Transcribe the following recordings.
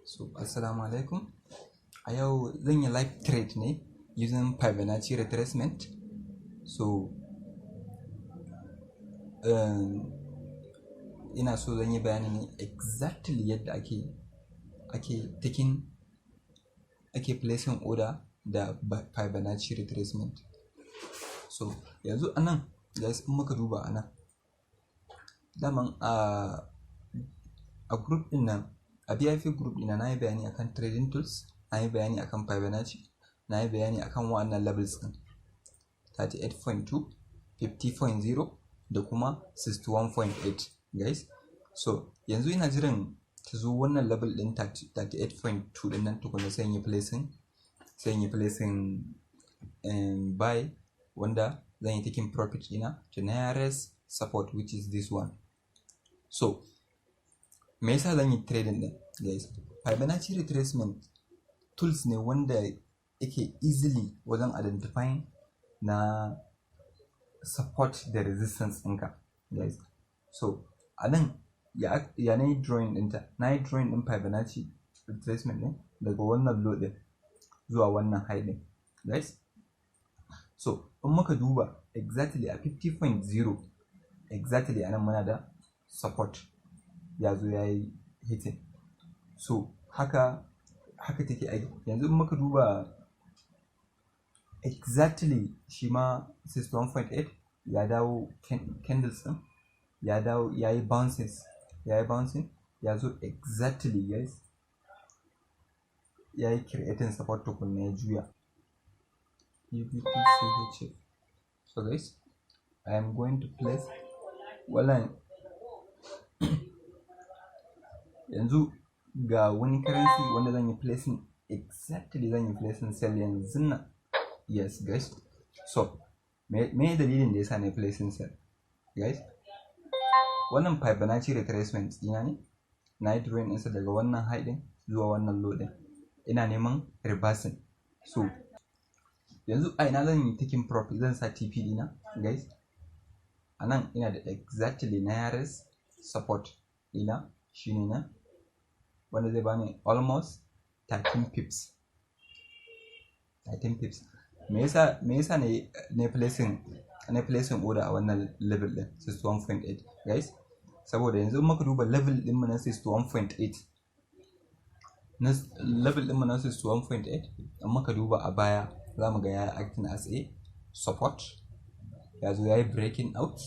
So, assalamu alaikum. A yau zan yi live trade ne using Fibonacci Retracement. So, ina so zan yi bayani ne exactly yadda ake placing order da Fibonacci Retracement. So, yanzu anan guys, in muka duba anan daman a group din nan, a VIP group ɗina na yi bayani akan trading tools, na yi bayani akan Fibonacci, na yi bayani akan wa'annan levels ɗin 38.2, 50.0 da kuma 61.8 guys. So yanzu ina jiran ta zo wannan level ɗin 38.2 ɗin nan tukuna sai yi placing buy wanda zan yi taking profit ɗina to nearest support, which is this one. So me yasa zan yi trading din guys? Fibonacci retracement tools ne wanda yake easily wajen identifying na support da resistance ɗinka guys. So a nan ya na yi drawing ɗinta, na yi drawing ɗin Fibonacci retracement ɗin daga wannan low ɗin zuwa wannan high ɗin guys. So in muka duba exactly a 50.0 exactly a nan muna da support ya zo ya yi hitting. So haka take aiki. Yanzu in muka duba exactly shi ma 61.8 ya dawo candles ɗin ya dawo ya yi bouncing ya zo exactly guys, ya yi creating support tukun ya juya. So guys, I am going to place yanzu ga wani currency wanda zan yi placing exactly, zan yi placing sell yanzu nan. Yes guys, so me dalilin da yasa na placing sell guys? Wannan Fibonacci retracement dina ne, na yi drawing ɗinsa daga wannan high ɗin zuwa wannan low ɗin, ina neman reversing. So yanzu a ina zan yi taking profit, zan sa TP dina guys. A nan ina da exactly nearest support dina shine nan wanda zai bani almost 13 pips. Me yasa ne placing order a wannan level din 61.8 guys? Saboda yanzu muka duba level din mu na 61.8, level din mu na 61.8 in muka duba a baya zamu ga ya acting as a support, ya zo ya yi breaking out.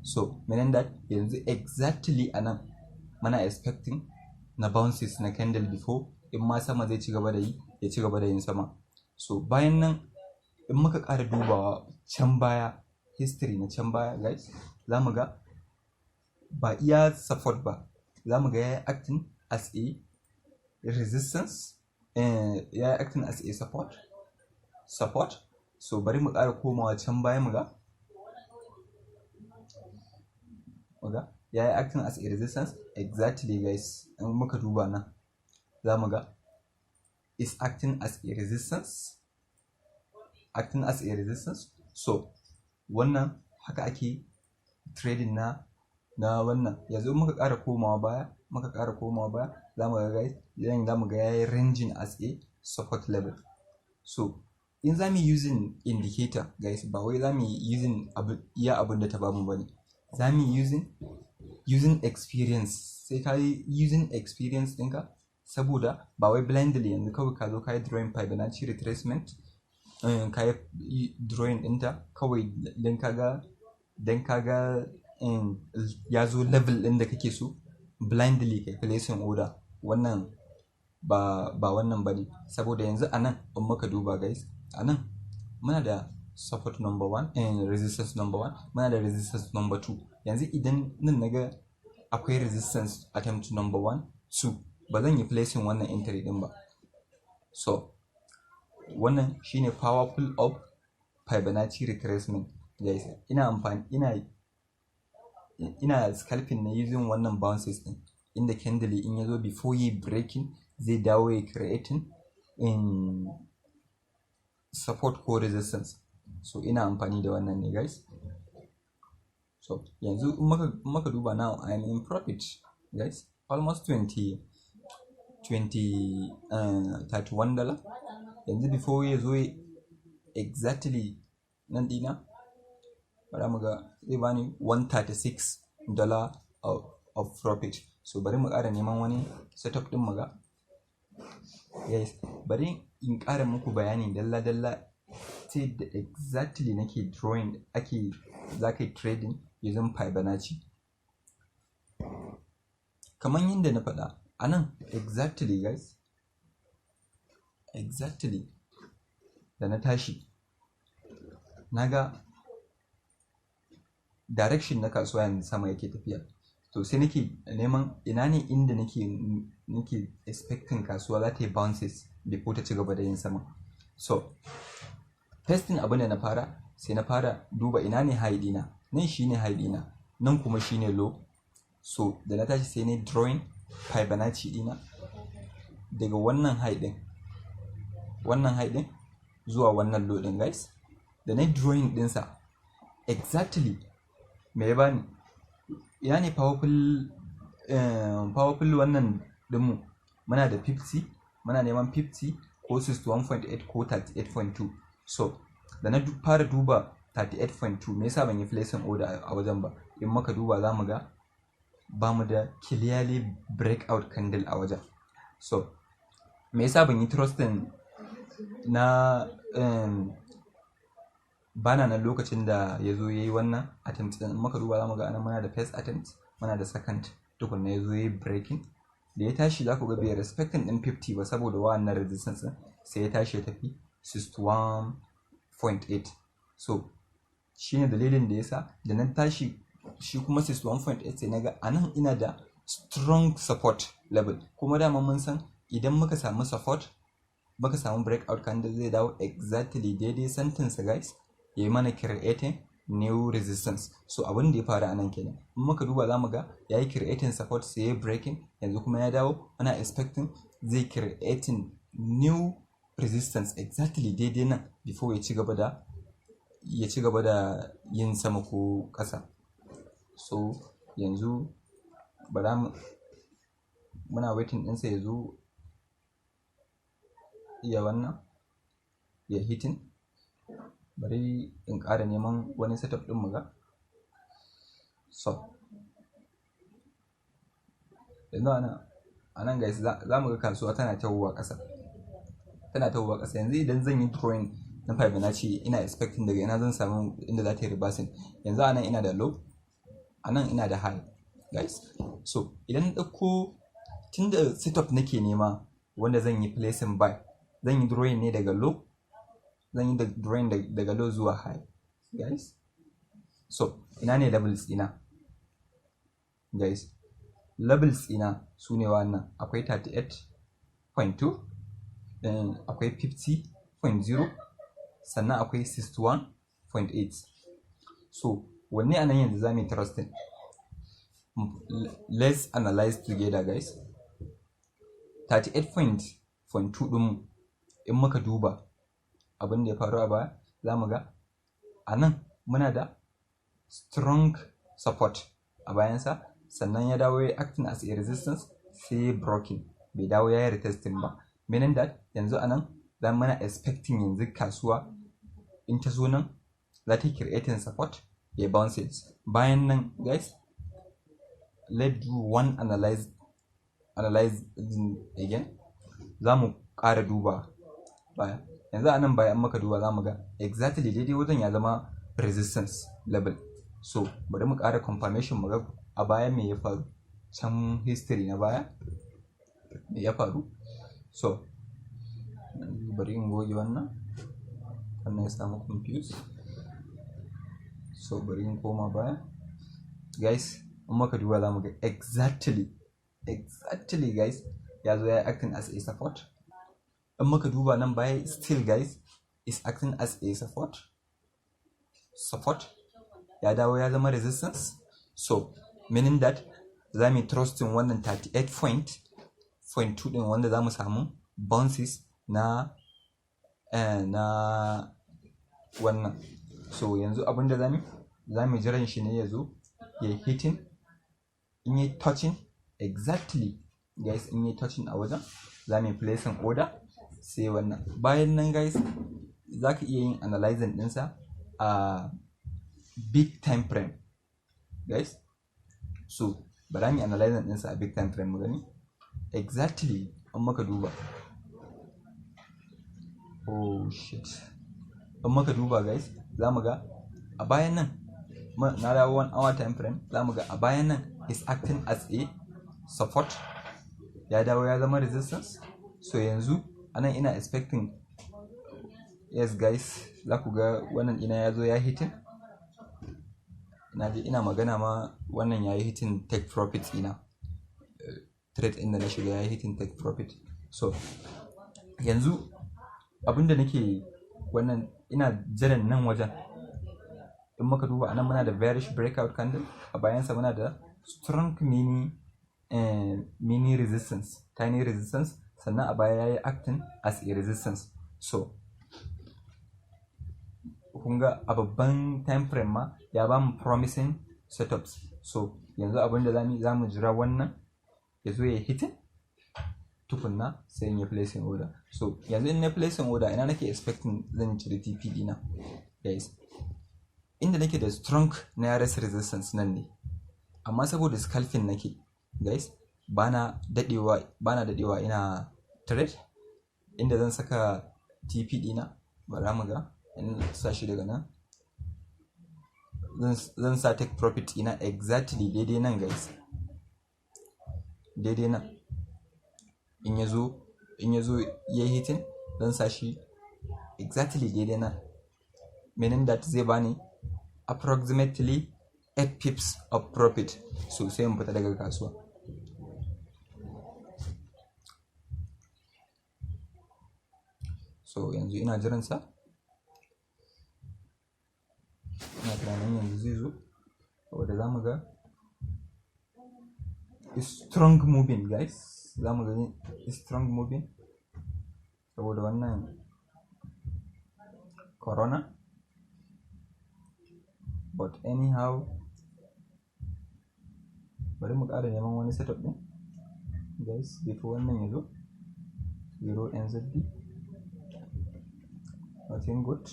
So meaning that yanzu exactly anan muna expecting na bounces na candle before, in ma sama zai ci gaba da yin sama. So bayan nan in muka ƙara dubawa can baya, history na can baya guys, za mu ga ba iya support ba, za mu ga ya yi acting as a resistance, ya yi acting as a support. So bari mu ƙara komawa can baya mu ga ya yi acting as a resistance exactly guys. In muka duba nan za mu ga is acting as a resistance. So wannan haka ake trading na wannan. Yanzu muka ƙara komawa baya za mu ga guys, za mu ga ya yi ranging as a support level. So in za mu using indicator guys, ba wai za mu using abin da ta bamu bane, za mu using experience. Sai ka yi using experience ɗinka, saboda ba wai blindly yanzu kawai ka zo ka yi drawing Fibonacci retracement, ka yi drawing ɗinta kawai don kaga ya zo level ɗin da kake so blindly kai placing order. Wannan ba wannan bane, saboda yanzu anan in muka duba guys, anan muna da support number 1 and resistance number 1, muna da resistance number 2. Yanzu idan nan naga akwai resistance attempt number 1, 2, ba zan yi placing wannan entry din ba. So wannan shine powerful of Fibonacci retracement guys. Ina scalping na using wannan bounces din, inda candle in yazo before yi breaking zai dawo ya creating in support ko resistance. So ina amfani da wannan ne guys. So yanzu in muka duba now, I am in profit guys, almost 20 $31. Yanzu before ya zo exactly nan dina bari mu ga zai bani $136 of profit. So bari mu ƙara neman wani setup din mu ga. Yes, bari in ƙara muku bayani dalla-dalla sai da exactly nake drawing za ka yi trading using Fibonacci. Kamar yadda na faɗa a nan exactly guys, exactly da na tashi na ga direction na kasuwa yanzu sama yake tafiya, to sai nake neman ina ne inda nake expecting kasuwa za ta yi bounces before ta ci gaba da yin sama. So first thing abin da na fara sai na fara duba ina ne high dina, nan shine high dina, nan kuma shine low. So da na tashi sai na drawing Fibonacci dina daga wannan high din zuwa wannan low din guys. Da na drawing dinsa exactly me ya bani, ina ne powerful wannan dinmu, muna da 50, muna neman 50 ko 61.8 ko 38.2. So da na fara duba 38.2 me yasa ban yi placing order a wajen ba, in muka duba za mu ga ba mu da clearly breakout candle a wajen. So me yasa ban yi trusting na bana nan lokacin da ya zo ya yi wannan attempt din. Muka duba za mu ga anan muna da first attempt, muna da second, tukunna ya zo ya yi breaking. Da ya tashi za ku ga bai respecting din 50 ba saboda wannan resistance sai ya tashi ya tafi 61.8. So shine dalilin da yasa da nan tashi shi kuma 61.8 sai naga anan ina da strong support level, kuma dama mun san idan muka samu support muka samu breakout candle zai dawo exactly daidai sentence guys, yayi mana creating new resistance. So abin da ya faru anan kenan, in muka duba zamu ga yayi creating support sai yayi breaking, yanzu kuma ya dawo ana expecting zai creating new resistance exactly daidai nan before ya ci gaba da yin sama ko ƙasa. So yanzu muna waiting ɗinsa ya zo ya hitting. Bari in ƙara neman wani setup ɗin mu ga. So yanzu anan guys za mu ga kasuwa tana tawowa ƙasa. Yanzu idan zan yi drawing na Fibonacci ina expecting daga ina zan samu inda za ta yi reversing. Yanzu anan ina da low, anan ina da high guys. So idan na ɗauko tunda setup nake nema wanda zan yi placing buy, zan yi drawing ne daga low, daga low zuwa high guys. So ina ne levels ina guys? Levels ina su ne wannan, akwai 38.2, akwai 50.0, sannan akwai 61.8. So wanne anan yanzu za mu yi trusting? Let's analyze together guys. 38.2 ɗinmu in muka duba abin da ya faru a baya za mu ga a nan muna da strong support a bayansa, sannan ya dawo ya acting as a resistance sai broken, bai dawo ya yi retesting ba, meaning that yanzu a nan za mu na expecting yanzu kasuwa in ta zo nan za ta yi creating support ya bounces. Bayan nan guys, let's do one analyze again. Za mu ƙara duba baya. Yanzu a nan bayan muka duba za mu ga exactly daidai wajen ya zama resistance level. So bari mu ƙara confirmation mu ga a baya me ya faru, can history na baya me ya faru. So bari in goge wannan ya samu confuse. So bari in koma baya guys, in muka duba za mu ga exactly guys ya zo ya acting as a support. In muka duba nan baya still guys is acting as a support ya dawo ya zama resistance. So meaning that za mu trusting wannan 38.2 din wanda za mu samu bounces na wannan. So yanzu abinda za mu jiran shi ne ya zo ya hitting, in yi touching exactly guys in yi touching a wajen za mu yi placing order sai wannan. Bayan nan guys za ka iya yin analyzing ɗinsa a big time frame guys. So bari mu yi analyzing ɗinsa a big time frame mu gani exactly. An maka duba, oh shit, an maka duba guys za mu ga a bayan nan na dawo 1 hour time frame, za mu ga a bayan nan is acting as a support, ya dawo ya zama resistance. So yanzu anan ina expecting, yes guys za ku ga wannan ina ya zo ya hitin, ina magana ma wannan ya yi hitin take profit ina, trade inda na shiga ya yi hitin take profit. So yanzu abinda nake wannan ina jiran nan wajen, in muka duba anan muna da bearish breakout candle, a bayansa muna da strong mini resistance, tiny resistance, sannan a baya yayi acting as a resistance. So kun ga a babban time frame ma ya ba mu promising setups. So yanzu abinda za mu jira wannan ya zo ya hitin tukunna sai in yi placing order. So yanzu in na placing order ina nake expecting zan cire TP dina guys, inda nake da strong nearest resistance nan ne, amma saboda scalping nake guys bana dadewa ina trade. Inda zan saka TP dina bara mu ga, in sa shi daga nan zan sa take profit ina exactly daidai nan guys, daidai nan. In yazo yayi hitin zan sa shi exactly daidai nan, meaning that zai bani approximately 8 pips of profit. So sai mu fita daga kasuwa. So yanzu ina jiran sa, ina tunanin yanzu zai zo, saboda zamu ga is strong moving guys, zamu ga is strong moving saboda wannan corona. But anyhow bari mu ƙara neman wani setup ɗin guys before wannan ya zo. 0 NZD, nothing good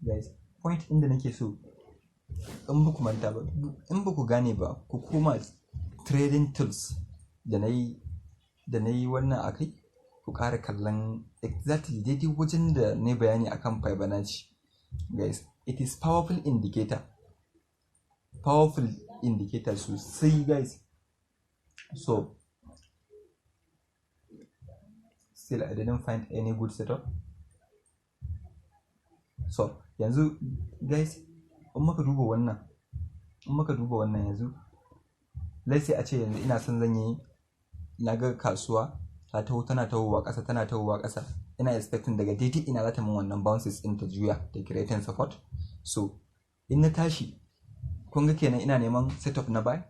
guys. Point inda nake so, in ba ku manta ba, in ba ku gane ba, ku koma trading tools da na yi wannan akai, ku ƙara kallon exactly daidai wajen da na bayani akan Fibonacci guys. It is powerful indicator sosai guys. So still I didn't find any good setup. So yanzu guys in muka duba wannan yanzu, let's say a ce yanzu ina son zan yi, na ga kasuwa tana tahowa ƙasa, ina expecting daga daidai ina za ta min wannan bounces ɗin ta juya da creating support. So in na tashi kun ga kenan ina neman setup na buy,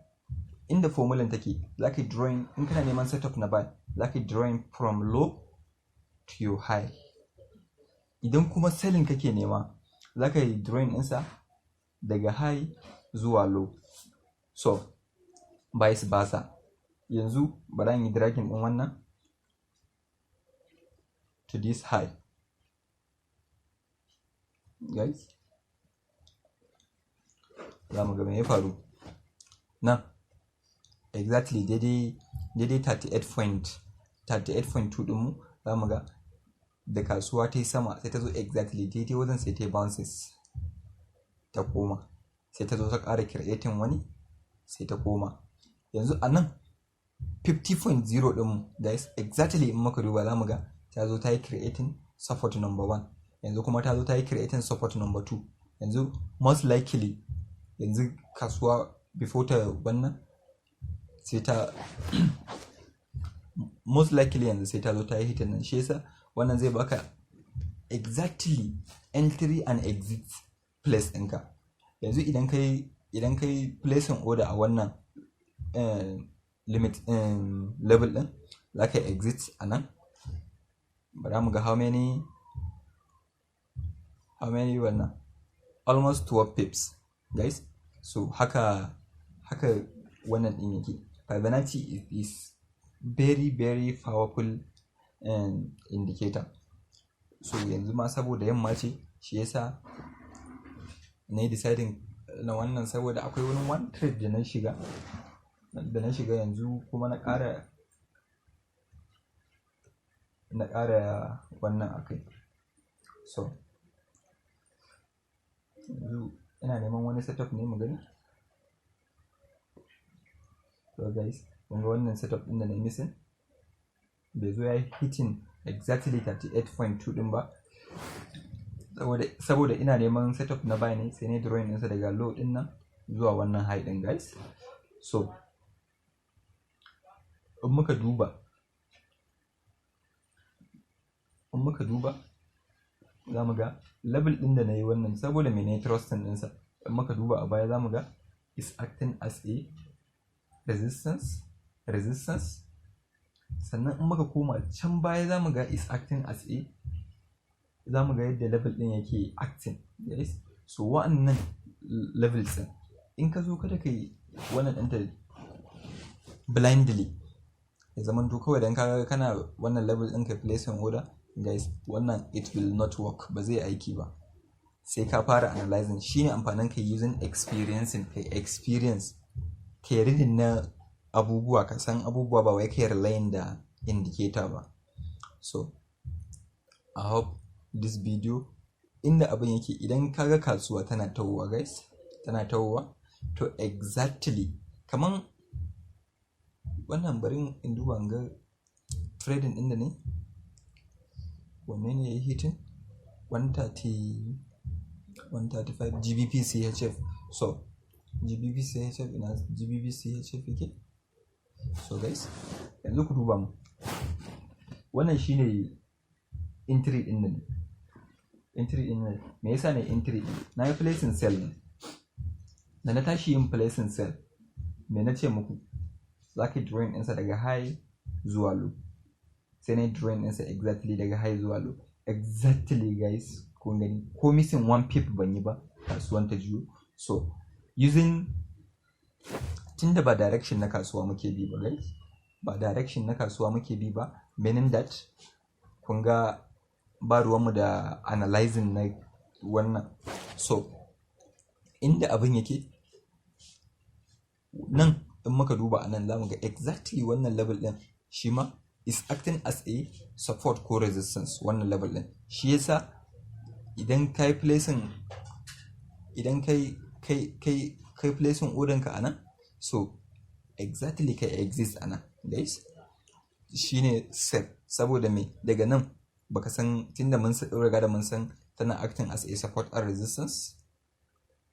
inda formulan take zaka drawing, in kana neman setup na buy zaka drawing from low to your high. Idan kuma selling kake nema zaka yi drawing ɗinsa daga high zuwa low. So vice versa. Yanzu bari in yi dragging ɗin wannan to this high guys, za mu ga me ya faru nan exactly daidai 38.2 ɗinmu. za mu ga da kasuwa ta yi sama sai ta zo exactly daidai wajen, sai ta yi bounces ta koma, sai ta zo ta ƙara creating wani sai ta koma. Yanzu a nan 50.0 ɗinmu guys exactly in muka duba za mu ga ta zo ta yi creating support number 1, yanzu kuma ta zo ta yi creating support number 2. Yanzu most likely yanzu kasuwa before ta wannan sai ta most likely yanzu sai ta zo ta yi hitin nan. Shi yasa wannan zai baka exactly entry and exit place ɗinka. Yanzu idan kai placing order a wannan limit level ɗin, za ka exit a nan. Bara mu ga how many wannan almost 12 pips guys. so haka wannan din yake. Fibonacci is very very powerful indicator. So yanzu ma saboda yamma ce shi yasa na yi deciding na wannan, saboda akwai wani one trade da na shiga yanzu kuma na ƙara wannan akai. So yanzu ina neman wani setup ne mu gani. So guys, kun ga wannan setup ɗin da na yi missing bai zo ya yi hitting exactly 38.2 ɗin ba, saboda ina neman setup na buy ne, sai ne drawing ɗinsa daga low ɗin nan zuwa wannan high ɗin guys. So in muka duba za mu ga level ɗin da na yi wannan, saboda mai ne trusting ɗinsa. In muka duba a baya za mu ga is acting as a resistance. Sannan in muka koma can baya za mu ga is acting as a, za mu ga yadda level ɗin yake acting. Yes. So wa'annan levels ɗin in ka zo kada ka yi wannan ɗinta blindly, ya zaman to kawai dan kaga kana wannan level ɗin ka placing order guys, wannan it will not work, ba zai aiki ba. Sai ka fara analyzing, shine amfanin ka using experience ke reading na abubuwa, ka san abubuwa ba wai kai relying da indicator ba. So I hope this video, inda abin yake, idan kaga kasuwa tana tawowa guys, tana tawowa to exactly kaman wannan, bari in duba ga trading din da ne wanne ne yayi hitting 135 GBP CHF. So GBP CHF ina GBP CHF yake. So guys, yanzu ku duba mu, wannan shine entry din nan. Me yasa ne entry din? Na yi placing sell ne. Da na tashi yin placing sell, me na ce muku? Zaka drawing ɗinsa daga high zuwa low. Sai na drawing ɗinsa exactly daga high zuwa low. Exactly guys, kun gani ko missing one pip ban yi ba, kasuwan ta juyo. So using, tunda ba direction na kasuwa muke bi ba guys, meaning that kun ga ba ruwanmu da analyzing na wannan. So inda abin yake nan, in muka duba anan zamu ga exactly wannan level din shi ma is acting as a support ko resistance. Wannan level din shi yasa idan kai placing order ka anan, so exactly kai exist anan guys, shine safe. Saboda me, daga nan baka san, tunda mun riga da mun san tana acting as a support and resistance,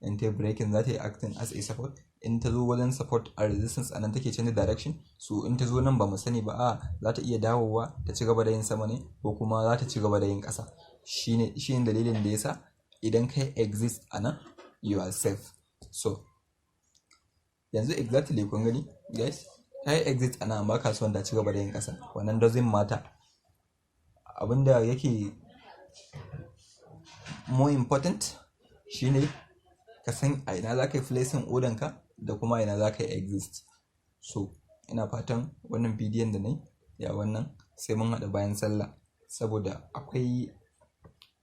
in ta breaking za ta yi acting as a support. In ta zo wajen support and resistance anan take change direction. So in ta zo nan ba mu sani ba, za ta iya dawowa ta ci gaba da yin sama ne, ko kuma za ta ci gaba da yin ƙasa. Shine dalilin da yasa idan kai exist anan you are safe. So yanzu exactly kun gani guys, kai exit anan amma kasuwan ta ci gaba da yin ƙasa, wannan doesn't matter. Abinda yake more important shine ka san a ina za ka yi placing order ka da kuma ina za ka yi exist. So ina fatan wannan bidiyon da nayi ya wannan sai mun haɗa bayan sallah, saboda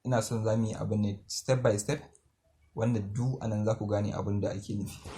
ina son zamu yi abin ne step by step, wanda duk anan za ku gane abin da ake nufi.